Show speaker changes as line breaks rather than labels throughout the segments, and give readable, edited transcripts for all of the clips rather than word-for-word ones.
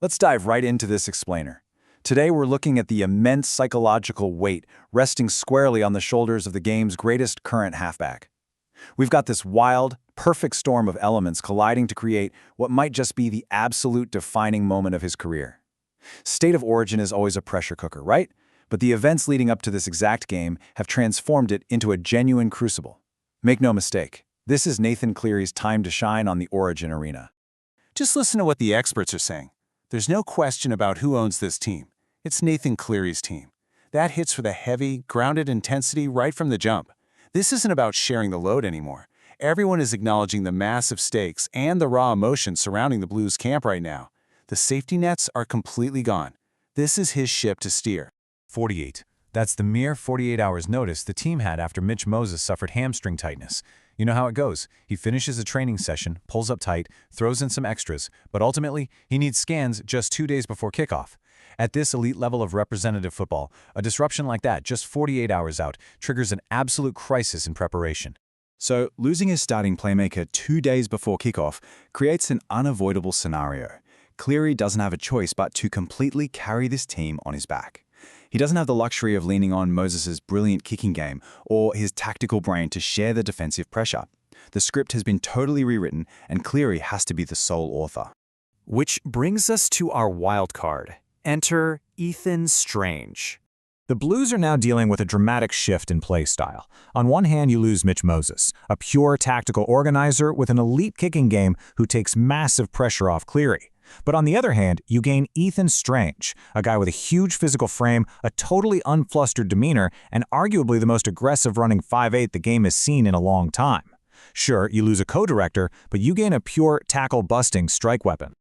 Let's dive right into this explainer. Today we're looking at the immense psychological weight resting squarely on the shoulders of the game's greatest current halfback. We've got this wild, perfect storm of elements colliding to create what might just be the absolute defining moment of his career. State of Origin is always a pressure cooker, right? But the events leading up to this exact game have transformed it into a genuine crucible. Make no mistake, this is Nathan Cleary's time to shine on the Origin arena.
Just listen to what the experts are saying. There's no question about who owns this team. It's Nathan Cleary's team. That hits for the heavy, grounded intensity right from the jump. This isn't about sharing the load anymore. Everyone is acknowledging the massive stakes and the raw emotion surrounding the Blues camp right now. The safety nets are completely gone. This is his ship to steer.
48. That's the mere 48 hours notice the team had after Mitch Moses suffered hamstring tightness. You know how it goes. He finishes a training session, pulls up tight, throws in some extras, but ultimately, he needs scans just 2 days before kickoff. At this elite level of representative football, a disruption like that, just 48 hours out, triggers an absolute crisis in preparation.
So, losing his starting playmaker 2 days before kickoff creates an unavoidable scenario. Cleary doesn't have a choice but to completely carry this team on his back. He doesn't have the luxury of leaning on Moses' brilliant kicking game or his tactical brain to share the defensive pressure. The script has been totally rewritten, and Cleary has to be the sole author.
Which brings us to our wild card. Enter Ethan Strange.
The Blues are now dealing with a dramatic shift in play style. On one hand, you lose Mitch Moses, a pure tactical organizer with an elite kicking game who takes massive pressure off Cleary. But on the other hand, you gain Ethan Strange, a guy with a huge physical frame, a totally unflustered demeanor, and arguably the most aggressive running 5'8" the game has seen in a long time. Sure, you lose a co-director, but you gain a pure tackle-busting strike weapon.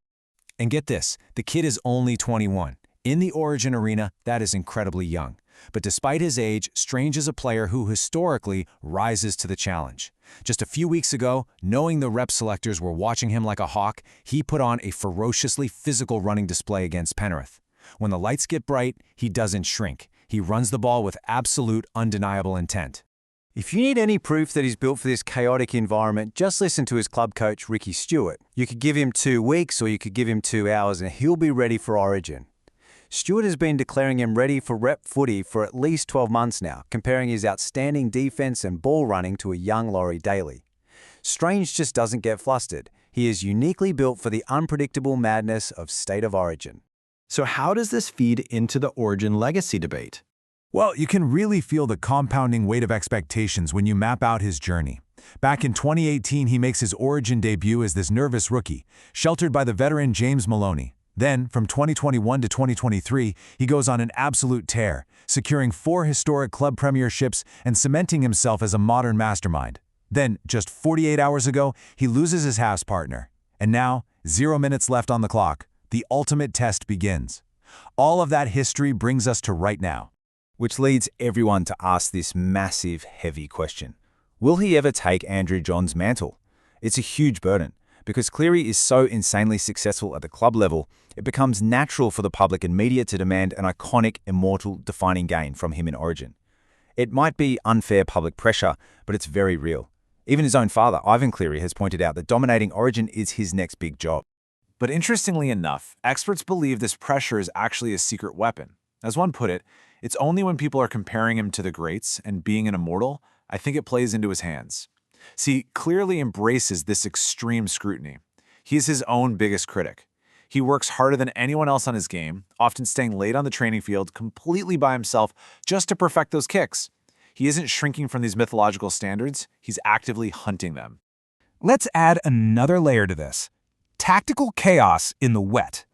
And get this, the kid is only 21. In the Origin arena, that is incredibly young. But despite his age, Strange is a player who historically rises to the challenge. Just a few weeks ago, knowing the rep selectors were watching him like a hawk, he put on a ferociously physical running display against Penrith. When the lights get bright, he doesn't shrink. He runs the ball with absolute, undeniable intent.
If you need any proof that he's built for this chaotic environment, just listen to his club coach, Stuart. You could give him 2 weeks or you could give him 2 hours and he'll be ready for Origin. Stuart has been declaring him ready for rep footy for at least 12 months now, comparing his outstanding defense and ball running to a young Laurie Daley. Strange just doesn't get flustered. He is uniquely built for the unpredictable madness of State of Origin.
So how does this feed into the Origin legacy debate?
Well, you can really feel the compounding weight of expectations when you map out his journey. Back in 2018, he makes his Origin debut as this nervous rookie, sheltered by the veteran James Maloney. Then, from 2021 to 2023, he goes on an absolute tear, securing 4 historic club premierships and cementing himself as a modern mastermind. Then, just 48 hours ago, he loses his halves partner. And now, 0 minutes left on the clock. The ultimate test begins. All of that history brings us to right now.
Which leads everyone to ask this massive, heavy question. Will he ever take Andrew John's mantle? It's a huge burden. Because Cleary is so insanely successful at the club level, it becomes natural for the public and media to demand an iconic, immortal, defining game from him in Origin. It might be unfair public pressure, but it's very real. Even his own father, Ivan Cleary, has pointed out that dominating Origin is his next big job.
But interestingly enough, experts believe this pressure is actually a secret weapon. As one put it, it's only when people are comparing him to the greats and being an immortal, I think it plays into his hands. See, Clearly embraces this extreme scrutiny. He is his own biggest critic. He works harder than anyone else on his game, often staying late on the training field completely by himself just to perfect those kicks. He isn't shrinking from these mythological standards, he's actively hunting them.
Let's add another layer to this. Tactical chaos in the wet.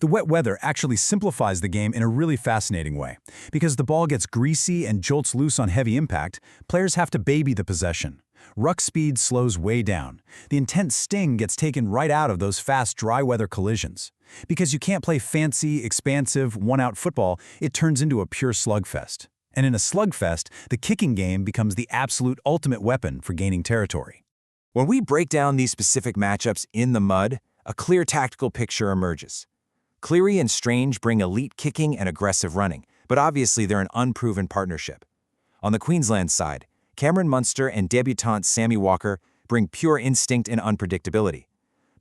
The wet weather actually simplifies the game in a really fascinating way. Because the ball gets greasy and jolts loose on heavy impact, players have to baby the possession. Ruck speed slows way down. The intense sting gets taken right out of those fast, dry weather collisions. Because you can't play fancy, expansive, one-out football, it turns into a pure slugfest. And in a slugfest, the kicking game becomes the absolute ultimate weapon for gaining territory.
When we break down these specific matchups in the mud, a clear tactical picture emerges. Cleary and Strange bring elite kicking and aggressive running, but obviously they're an unproven partnership. On the Queensland side, Cameron Munster and debutant Sammy Walker bring pure instinct and unpredictability.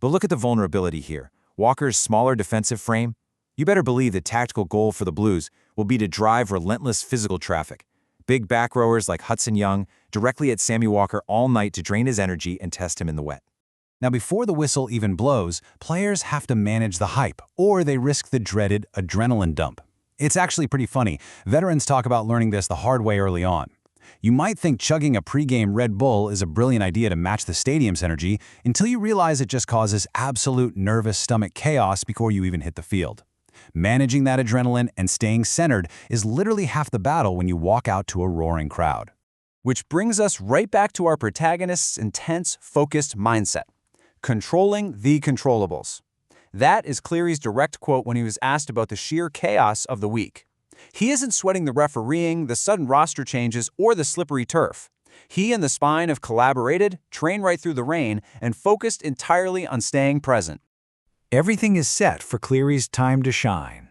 But look at the vulnerability here. Walker's smaller defensive frame, you better believe the tactical goal for the Blues will be to drive relentless physical traffic. Big back rowers like Hudson Young directly at Sammy Walker all night to drain his energy and test him in the wet.
Now, before the whistle even blows, players have to manage the hype, or they risk the dreaded adrenaline dump. It's actually pretty funny. Veterans talk about learning this the hard way early on. You might think chugging a pregame Red Bull is a brilliant idea to match the stadium's energy until you realize it just causes absolute nervous stomach chaos before you even hit the field. Managing that adrenaline and staying centered is literally half the battle when you walk out to a roaring crowd.
Which brings us right back to our protagonist's intense, focused mindset. Controlling the controllables. That is Cleary's direct quote when he was asked about the sheer chaos of the week. He isn't sweating the refereeing, the sudden roster changes, or the slippery turf. He and the spine have collaborated, trained right through the rain, and focused entirely on staying present.
Everything is set for Cleary's time to shine.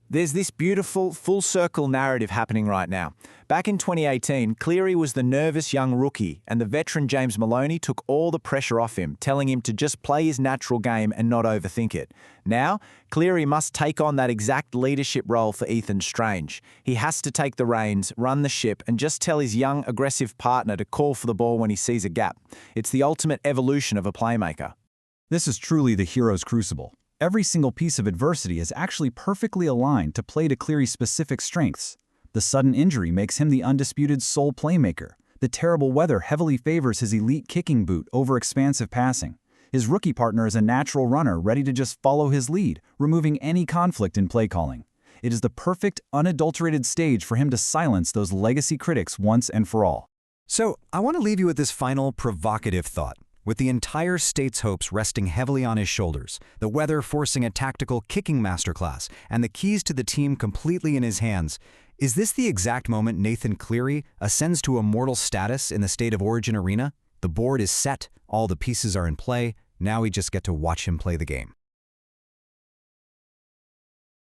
There's this beautiful, full-circle narrative happening right now. Back in 2018, Cleary was the nervous young rookie, and the veteran James Maloney took all the pressure off him, telling him to just play his natural game and not overthink it. Now, Cleary must take on that exact leadership role for Ethan Strange. He has to take the reins, run the ship, and just tell his young, aggressive partner to call for the ball when he sees a gap. It's the ultimate evolution of a playmaker.
This is truly the hero's crucible. Every single piece of adversity is actually perfectly aligned to play to Cleary's specific strengths. The sudden injury makes him the undisputed sole playmaker. The terrible weather heavily favors his elite kicking boot over expansive passing. His rookie partner is a natural runner ready to just follow his lead, removing any conflict in play calling. It is the perfect, unadulterated stage for him to silence those legacy critics once and for all.
So, I want to leave you with this final provocative thought. With the entire state's hopes resting heavily on his shoulders, the weather forcing a tactical kicking masterclass, and the keys to the team completely in his hands, is this the exact moment Nathan Cleary ascends to immortal status in the State of Origin arena? The board is set, all the pieces are in play, now we just get to watch him play the game.